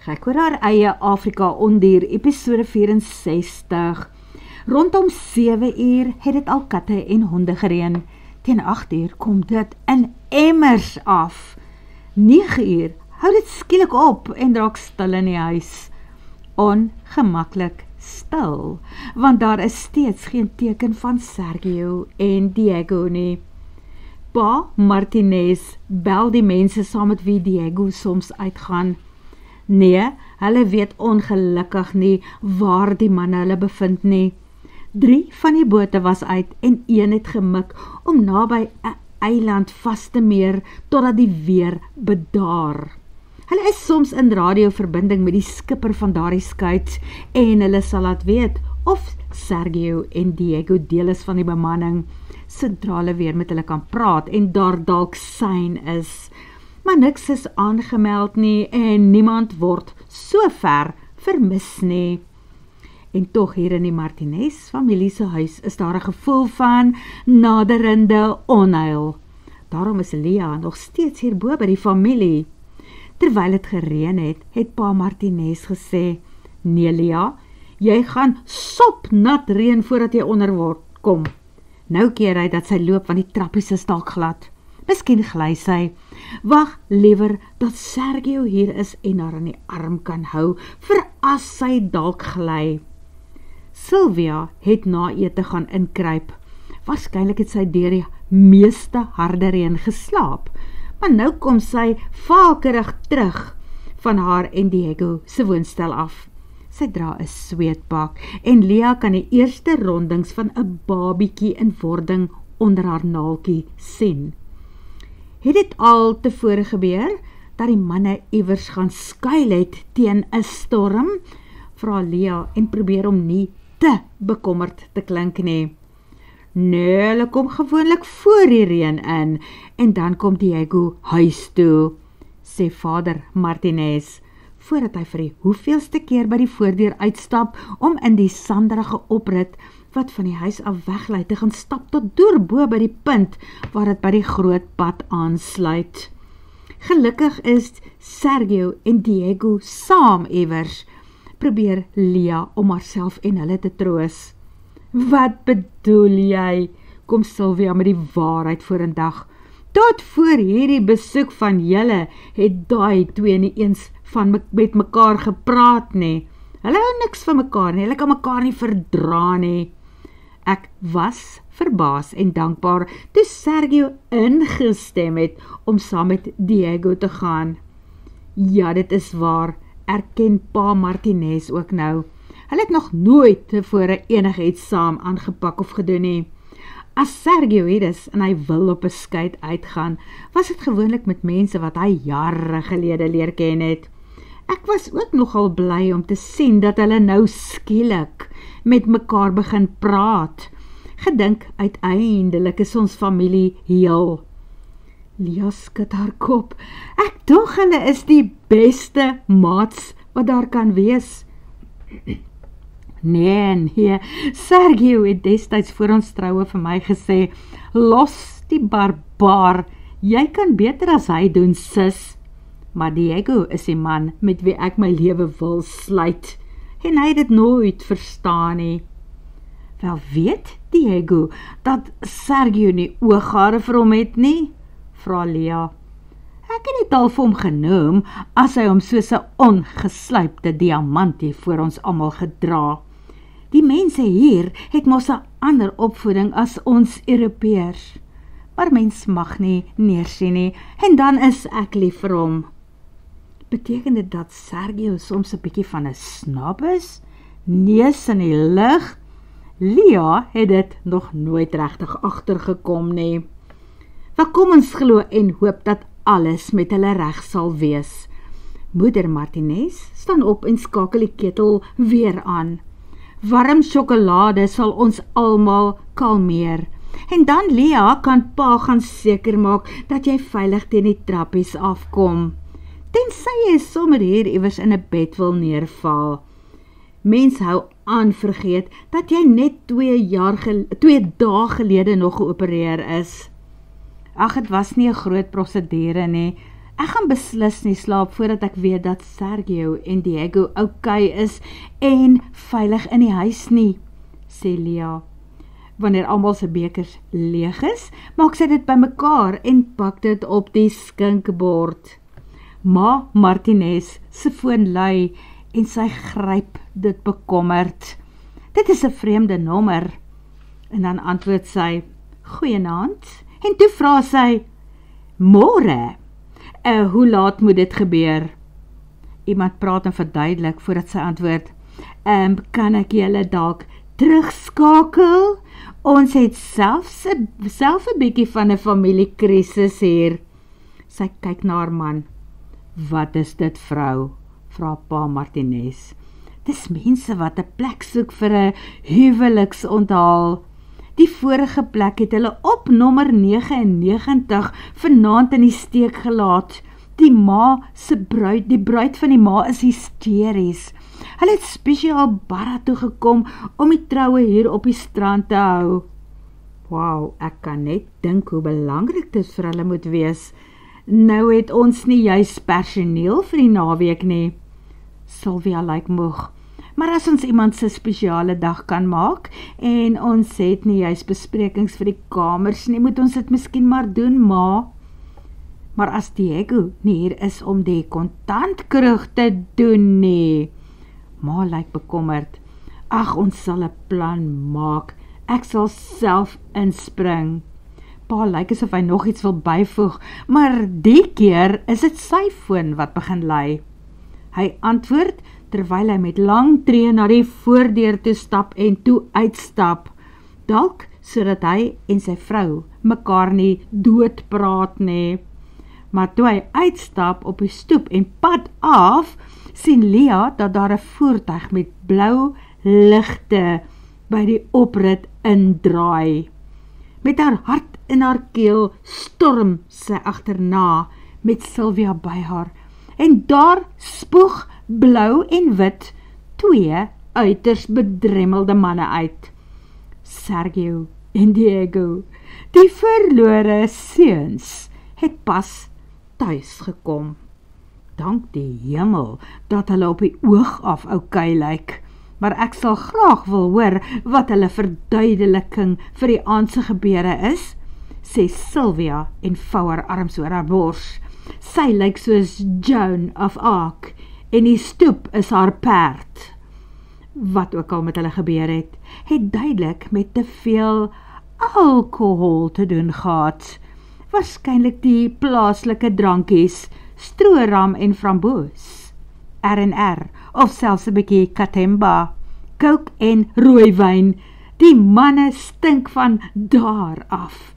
Gek oor haar eie Afrika Ondier, episode 64. Rondom 7 uur het dit al katte en honde gereën. Teen 8 uur kom dit in emmers af. 9 uur hou dit skielik op en raak stil in die huis. Ongemaklik stil, want daar is steeds geen teken van Sergio en Diego nie. Pa Martinez bel die mense saam met wie Diego soms uitgaan. Nee, hulle weet ongelukkig nie waar die manne hulle bevind nie. 3 van die bote was uit en 1 het gemik om naby 'n eiland vas te meer totdat die weer bedaar. Hulle is soms in radioverbinding met die skipper van daardie skuit en hulle sal laat weet of Sergio en Diego deel is van die bemanning, sodra hulle weer met hulle kan praat en daar dalk sein is. Maar niks is aangemeld nie en niemand word so ver vermis nie. En tog hier in die Martinez familie se huis is daar 'n gevoel van naderende onheil. Daarom is Lia nog steeds hierbo by die familie. Terwyl het gereën het, het pa Martinez gesê, "Nee Lia, jy gaan sopnat reën voordat jy onder kom." Nou keer hy dat sy loop want die trappies is dalk glad. Miskien gly sy. Wag liewer dat Sergio hier is en haar in die arm kan hou, vir as sy dalk gly. Sylvia het na ete gaan inkruip. Waarskynlik het sy deur die meeste harde reën geslaap, maar nou kom sy vakerig terug van haar en Diego se woonstel af. Sy dra 'n sweetpak en Lia kan die eerste rondings van 'n babietjie in wording onder haar naaltjie sien. Het dit al tevore gebeur, dat die manne iewers gaan skuil het teen 'n storm? Vra Lia en probeer om nie te bekommerd te klink nie. Nee, hulle kom gewoonlik voor die reën in, en dan kom Diego huis toe, sê vader Martinez, voordat hy vir die hoeveelste keer by die voordeur uitstap, om in die sanderige oprit, wat van die huis af weglei te gaan stap tot deurbo by die punt, waar het by die groot pad aansluit. Gelukkig is Sergio en Diego saam iewers, probeer Lia om haarself en hulle te troos. Wat bedoel jy? Kom Sylvia met die waarheid vorendag. Tot voor hierdie besoek van julle het daai twee nie eens met mekaar gepraat nie. Hulle hou niks van mekaar nie, hulle kan mekaar nie verdra nie. Ek was verbaas en dankbaar toe Sergio ingestem het om saam met Diego te gaan. Ja, dit is waar, erken pa Martinez ook nou. Hulle het nog nooit tevore enigiets saam aangepak of gedoen nie. As Sergio hier is en hy wil op 'n skuit uitgaan, was dit gewoonlik met mense wat hy jare gelede leer ken het. Ek was ook nogal bly om te sien dat hulle nou skielik met mekaar begin praat. Gedink uiteindelik is ons familie heel. Lia skud haar kop. Ek dink hulle is die beste maats wat daar kan wees. Nee, Sergio het destyds voor ons troue vir my gesê, los die barbaar, jy kan beter as hy doen, sis. Maar Diego is die man met wie ek my lewe wil sluit, en hy het dit nooit verstaan nie. Wel weet Diego dat Sergio nie ooghare vir hom het nie, vra Lia. Ek het dit al vir hom genoem, as hy hom soos 'n ongesluipte diamant hier voor ons almal gedra. Die mense hier het mos 'n ander opvoeding as ons Europeërs. Maar mens mag nie neersien nie, en dan is ek lief vir hom. Beteken dit dat Sergio soms 'n bietjie van 'n snap is? Neus in die lug? Lia het dit nog nooit regtig agtergekom nie. Wel, kom ons glo en hoop dat alles met hulle reg sal wees. Moeder Martinez staan op en skakel die ketel weer aan. Warm sjokolade sal ons almal kalmeer. En dan Lia kan pa gaan seker maak dat jy veilig teen die trappies afkom. Tensy jy sommer hier iewers in 'n bed wil neerval. Mens hou aan vergeet dat jy net 2 dae gelede nog geopereer is. Ag, het was nie 'n groot prosedure nie. Ek gaan beslis nie slaap voordat ek weet dat Sergio en Diego okay is en veilig in die huis nie, sê Lia. Wanneer almal se bekers leeg is, maak sy dit bymekaar en pak dit op die skinkbord. Ma Martinez se foon lui en sy gryp dit bekommerd. Dit is 'n vreemde nommer. En dan antwoord sy, goeienaand. En toe vra sy, môre, hoe laat moet dit gebeur? Iemand praat en verduidelik voordat sy antwoord, kan ek julle dalk terugskakel? Ons het self 'n bietjie van 'n familiekrisis hier. Sy kyk na haar man. Wat is dit, vrou? Vra pa Martinez. Dis mense wat 'n plek soek vir 'n huweliksonthaal. Die vorige plek het hulle op nommer 99 vanaand in die steek gelaat. Die bruid van die ma is hysteries. Hulle het spesiaal Barra toe gekom om die troue hier op die strand te hou. Wow, ek kan net dink hoe belangrik dit vir hulle moet wees. Nou het ons nie juis personeel vir die naweek nie. Sylvia lyk moeg. Maar as ons iemand se spesiale dag kan maak en ons het nie juis besprekings vir die kamers nie, moet ons dit miskien maar doen, ma. Maar as Diego nie hier is om die kontantkroeg te doen nie. Ma lyk bekommerd. Ag, ons sal 'n plan maak. Ek sal self inspring. Pa lyk asof hy nog iets wil byvoeg, maar die keer is dit sy foon wat begin lui. Hy antwoord terwyl hy met lang tree na die voordeur toe stap en toe uitstap, dalk sodat hy en sy vrou mekaar nie doodpraat nie. Maar toe hy uitstap op die stoep en pad af, sien Lia dat daar 'n voertuig met blou ligte by die oprit indraai. Met haar hart in haar keel storm sy agterna met Sylvia by haar. En daar spoeg blou en wit 2 uiters bedremmelde manne uit. Sergio en Diego, die verlore seuns, het pas tuis gekom. Dank die hemel dat hulle op die oog af okay lyk, maar ek sal graag wil hoor wat hulle verduideliking vir die aand se gebeure is, sê Sylvia en vou haar arms oor haar bors. Sy lyk soos Joan of Arc en die stoep is haar perd. Wat ook al met hulle gebeur het duidelik met te veel alkohol te doen gehad. Waarskynlik die plaaslike drankies, stroeram en framboos, R&R of selfs 'n bietjie Katemba, coke en rooiwyn. Die manne stink van daar af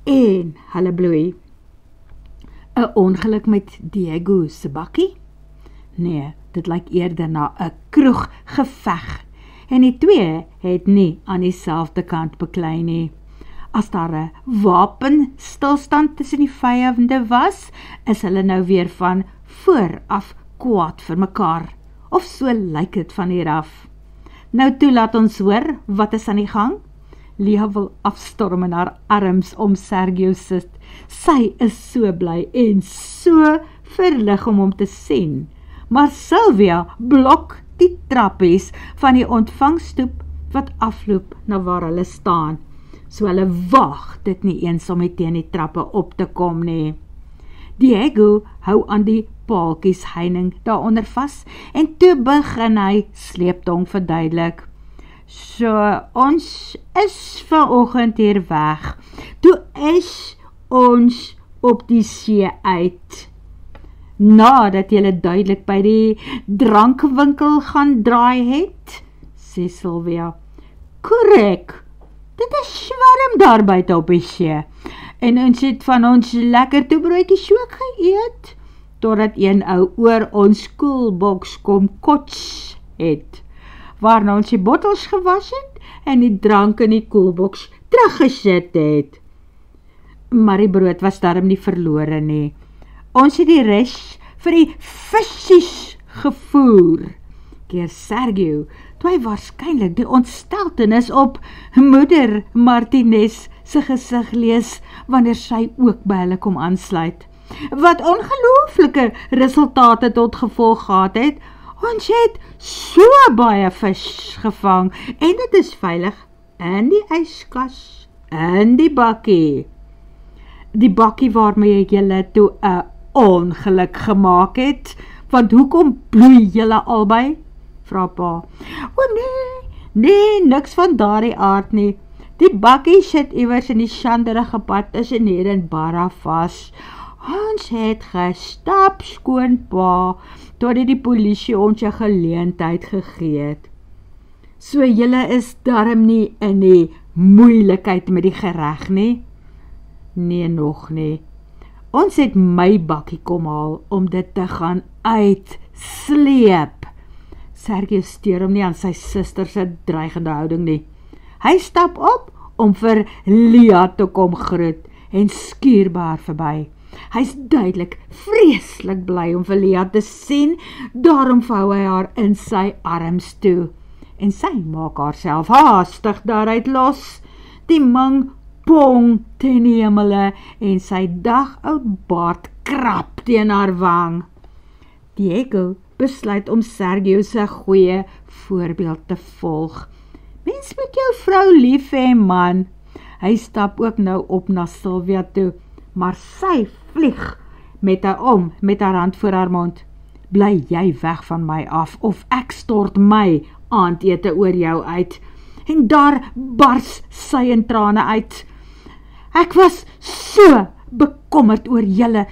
en hulle bloei. 'n Ongeluk met Diego se bakkie? Nee, dit lyk eerder na 'n kroeggeveg en die twee het nie aan dieselfde kant beklei nie. As daar 'n wapenstilstand tussen die vyande was, is hulle nou weer van vooraf kwaad vir mekaar, of so lyk dit van hier af. Nou toe laat ons hoor, wat is aan die gang? Lia wil afstorm in haar arms om Sergio sit. Sy is so bly en so verlig om hom te sien. Maar Sylvia blok die trappies van die ontvangstoep wat afloop na waar hulle staan. So hulle waag dit nie eens om teen die trappe op te kom nie. Diego hou aan die paaltjies heining daaronder vas en toe begin hy sleeptong verduidelik. So, ons is vanoggend hier weg. Toe is ons op die see uit. Nadat julle duidelik by die drankwinkel gaan draai het, sê Sylvia. Korrek, dit is swarm daar buite op die see. En ons het van ons lekker toebroodjies ook geëet, totdat een ou oor ons koelboks kom kots het, waarna ons die bottels gewas het en die drank in die koelboks teruggesit het. Maar die brood was daarom nie verlore nie. Ons het die res vir die visies gevoer. Keer Sergio, toe hy waarskynlik die ontsteltenis op moeder Martinez se gesig lees, wanneer sy ook by hulle kom aansluit. wat ongelooflike resultate tot gevolg gehad het. Ons het so baie vis gevang en dit is veilig in die yskas, in die bakkie. Die bakkie waarmee julle toe 'n ongeluk gemaak het, want hoekom bloei julle albei? Vra pa. O nee, niks van daardie aard nie. Die bakkie sit iewers in die sjanderige pad tussen hier en Barra vas. Ons het gestap, skoonpa, totdat die polisie ons 'n geleentheid gegee het. So julle is darm nie in die moeilikheid met die gereg nie? Nee, nog nie. Ons het my bakkie kom haal om dit te gaan uitsleep. Sergio steur hom nie aan sy suster se dreigende houding nie. Hy stap op om vir Lia te kom groet en skuur by haar verby. Hy's duidelik vreeslik bly om vir Lia te sien, daarom vou hy haar in sy arms toe. En sy maak haarself haastig daaruit los. Die mang pong ten die hemele en sy dagoud baard krap teen haar wang. Diego besluit om Sergio se goeie voorbeeld te volg. Mens moet jou vrou lief hê, man. Hy stap ook nou op na Sylvia toe, maar sy vlieg met haar hand voor haar mond. Bly jy weg van my af, of ek stort my aandete oor jou uit. En daar bars sy in trane uit. Ek was so bekommerd oor julle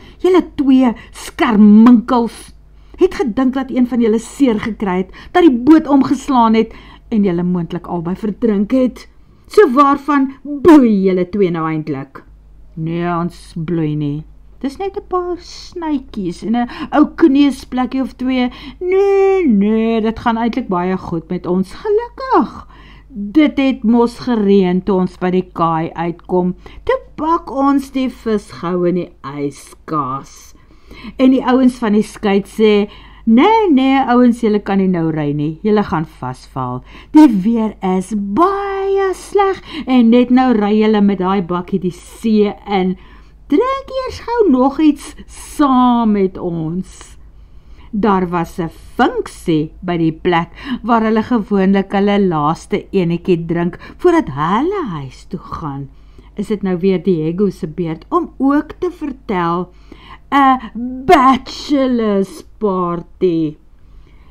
twee skerminkels. Het gedink dat een van julle seer gekry het, dat die boot omgeslaan het en julle moontlik albei verdrink het. So waarvan bloei julle twee nou eintlik? Nee, ons bloei nie. Dis net 'n paar snytjies en 'n ou kneusplekkie of twee. Nee, dit gaan eintlik baie goed met ons, gelukkig. Dit het mos gereën toe ons by die kaai uitkom. Toe pak ons die vis gou in die yskas. En die ouens van die skei sê, nee, ouens, julle kan nie nou ry nie, julle gaan vasval. Die weer is baie sleg en net nou ry julle met daai bakkie die see in. Drink eers gou nog iets saam met ons. Daar was 'n funksie by die plek waar hulle gewoonlik hulle laaste enetjie drink voordat hulle huis toe gaan. Is dit nou weer Diego se beurt om ook te vertel 'n bachelor's party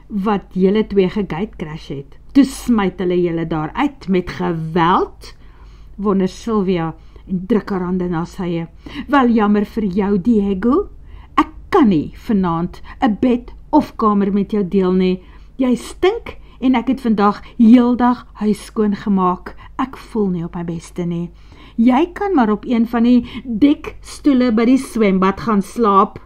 wat julle twee gegatecrash het. Toe smyt hulle julle daar uit met geweld, wonder Sylvia en druk haar hande na sye. Wel jammer vir jou, Diego. Ek kan nie vanaand 'n bed of kamer met jou deel nie. Jy stink en ek het vandag heeldag huis skoon gemaak. Ek voel nie op my beste nie. Jy kan maar op een van die dekstoele by die swembad gaan slaap.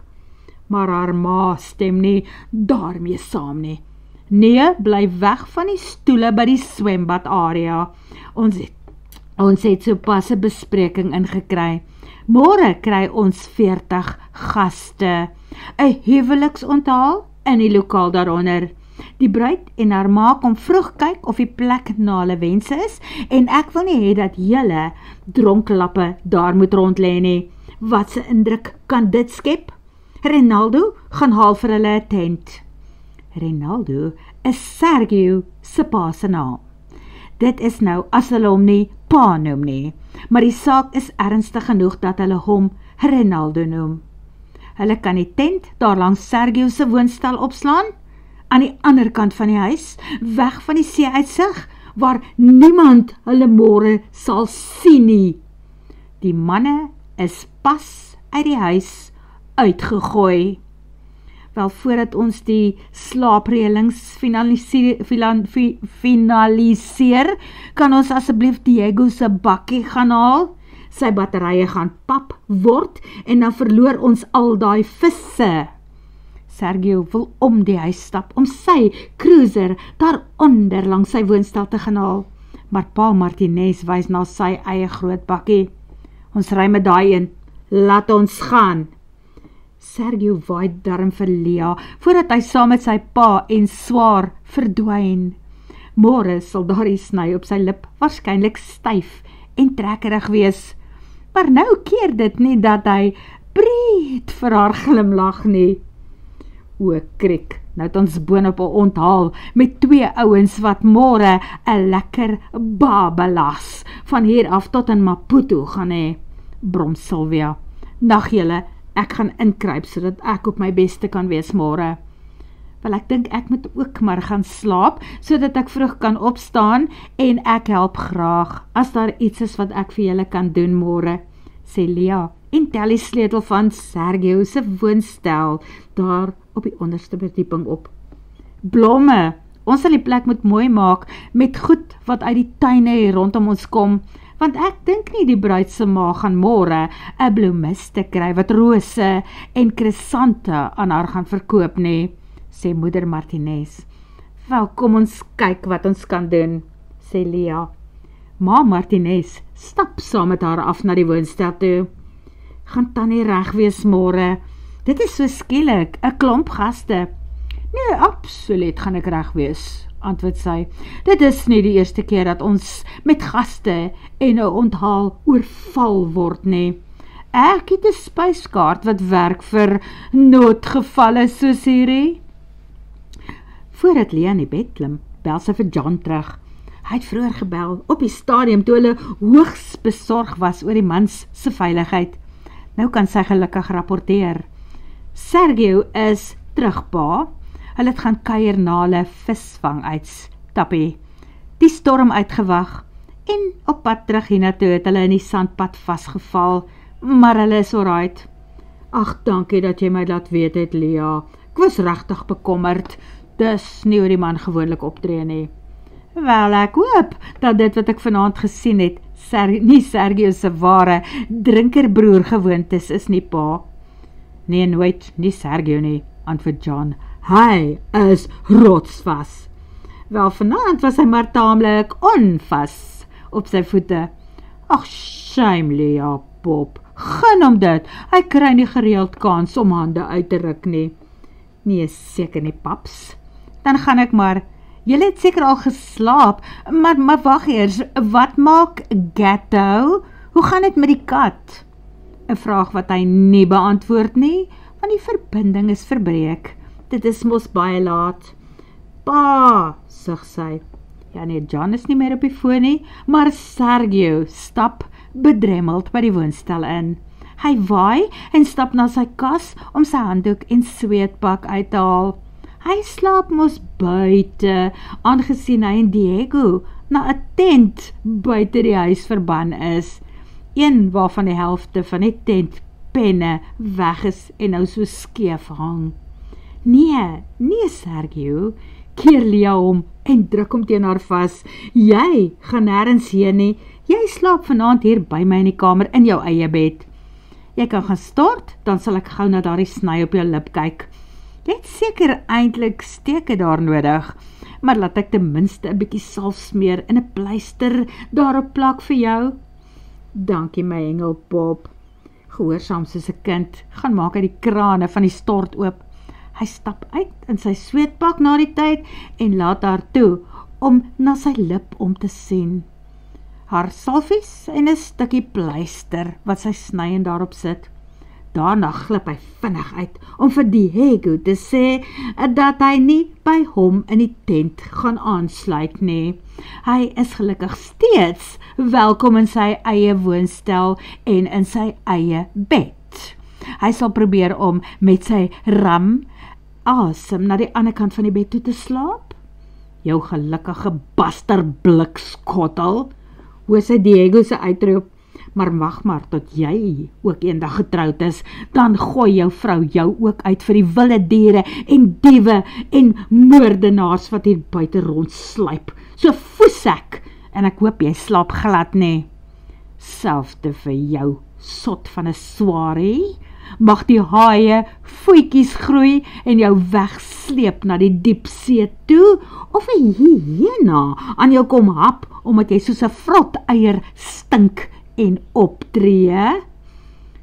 Maar haar ma stem nie daarmee saam nie. Nee, bly weg van die stoele by die swembad area. Ons het sopas 'n bespreking ingekry. Môre kry ons 40 gaste. 'n Huweliksonthaal in die lokaal daaronder. Die bruid en haar ma kom vroeg kyk of die plek na hulle wense is en ek wil nie hê dat julle dronklappe daar moet rondlê nie. Wat 'n indruk kan dit skep? Ronaldo gaan haal vir hulle 'n tent. Ronaldo is Sergio se pa se naam. Dit is nou as hulle hom nie pa noem nie, maar die saak is ernstig genoeg dat hulle hom Ronaldo noem. Hulle kan die tent daar langs Sergio se woonstel opslaan, aan die ander kant van die huis, weg van die see-uitsig, waar niemand hulle môre sal sien nie. Die manne is pas uit die huis uitgegooi. Wel, voordat ons die slaapreëlings finaliseer, kan ons asseblief Diego se bakkie gaan haal. Sy batterye gaan pap word en dan verloor ons al daai visse. Sergio wil om die huis stap om sy cruiser daaronder langs sy woonstel te gaan haal. Maar pa Martinez wys na sy eie groot bakkie. Ons ry met daai een, laat ons gaan. Sergio waai darm vir Lia, voordat hy saam met sy pa en swaar verdwyn. Môre sal daardie sny op sy lip waarskynlik styf en trekkerig wees. Maar nou keer dit nie dat hy breed vir haar glimlag nie. O, kriek, nou het ons boonop 'n onthaal met 2 ouens wat môre 'n lekker babelas van hier af tot in Maputo gaan hê, brom Sylvia. Nag julle, ek gaan inkruip sodat ek op my beste kan wees môre. Wel, ek dink ek moet ook maar gaan slaap, sodat ek vroeg kan opstaan en ek help graag as daar iets is wat ek vir julle kan doen môre, sê Lia en tel die sleutel van Sergio se woonstel daar op die onderste verdieping op. Blomme, ons sal die plek moet mooi maak met goed wat uit die tuine hier rondom ons kom, want ek dink nie die bruid se ma gaan môre 'n bloemiste kry wat rose en krisante aan haar gaan verkoop nie, sê moeder Martinez. Wel, kom ons kyk wat ons kan doen, sê Lia. Ma Martinez stap saam met haar af na die woonstel toe. Gaan tannie reg wees môre? Dit is so skielik, 'n klomp gaste. Nee, absoluut gaan ek reg wees, antwoord sy. Dit is nie die eerste keer dat ons met gaste en 'n onthaal oorval word nie. Ek het 'n spyskaart wat werk vir noodgevalle soos hierdie. Voordat Lia in die bed klim, bel sy vir John terug. Hy het vroeër gebel op die stadium toe hulle hoogs besorg was oor die mans se veiligheid. Nou kan sy gelukkig rapporteer. Sergio is terug, pa. Hulle het gaan kuier na hulle visvang uitstappie. Die storm uitgewag en op pad terug hiernatoe het hulle in die sandpad vasgeval, maar hulle is alright. Ag, dankie dat jy my laat weet het, Lia. Ek was regtig bekommerd. Dis nie hoe die man gewoonlik optree nie. Wel, ek hoop dat dit wat ek vanaand gesien het, nie Sergio se ware drinkerbroer gewoontes is nie, pa. Nee, nooit, nie Sergio nie, antwoord John. Hy is rotsvas. Wel, vanaand was hy maar taamlik onvas op sy voete. Ag, shame, Lia, Bob. Gun hom dit. Hy kry nie gereeld kans om hande uit te ruk nie. Nee, seker nie, paps. Dan gaan ek maar. Julle het seker al geslaap, maar wag eers, wat maak Gatto? Hoe gaan dit met die kat? 'n Vraag wat hy nie beantwoord nie, want die verbinding is verbreek. Dit is mos baie laat. Pa, sug sy. Ja nee, John is nie meer op die foon nie, maar Sergio stap bedremmeld by die woonstel in. Hy waai en stap na sy kas om sy handdoek en sweetpak uit te haal. Hy slaap mos buite, aangesien hy en Diego na 'n tent buite die huis verban is. Een waarvan die helfte van die tentpenne weg is en nou so skeef hang. Nee, Sergio, keer Lia om en druk hom teen haar vas. Jy gaan nêrens heen nie. Jy slaap vanaand hier by my in die kamer in jou eie bed. Jy kan gaan stort, dan sal ek gou na daardie sny op jou lip kyk. Jy het seker eintlik steke daar nodig, maar laat ek ten minste 'n bietjie salf smeer en 'n pleister daarop plak vir jou. Dankie my engel Bob. Gehoorsaam soos 'n kind, gaan maak hy die krane van die stort oop. Hy stap uit in sy sweetpak na die tyd en laat haar toe om na sy lip om te sien. Haar salfies en 'n stukkie pleister wat sy sny en daarop sit. Daarna glip hy vinnig uit om vir Diego te sê dat hy nie by hom in die tent gaan aansluit nie. Hy is gelukkig steeds welkom in sy eie woonstel en in sy eie bed. Hy sal probeer om met sy ram asem na die ander kant van die bed toe te slaap. Jou gelukkige basterblikskottel, hoor sy Diego se uitroep. Maar wag maar tot jy ook eendag getroud is, dan gooi jou vrou jou ook uit vir die wilde diere en diewe en moordenaars wat hier buite rondsluip. So foesek, en ek hoop jy slaap glad nie. Selfde vir jou, sot van 'n swarie. Mag die haie voetjies groei en jou wegsleep na die diepsee toe, of 'n hyena aan jou kom hap, omdat jy soos 'n vrot eier stink en optree.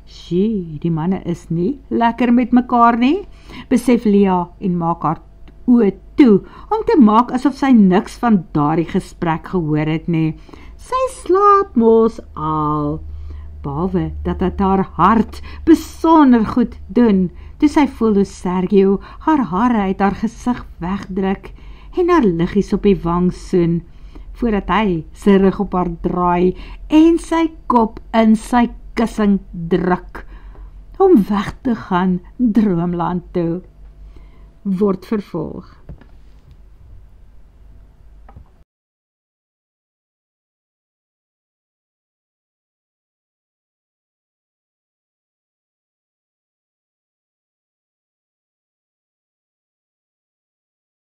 Sjoe, die manne is nie lekker met mekaar nie, besef Lia en maak haar oë toe, om te maak asof sy niks van daardie gesprek gehoor het nie. Sy slaap mos al. behalwe dat het haar hart besonder goed doen, toe sy voel hoe Sergio haar hare uit haar gesig wegdruk en haar liggies op die wang soen, voordat hy sy rug op haar draai en sy kop in sy kussing druk, om weg te gaan droomland toe. Word vervolg.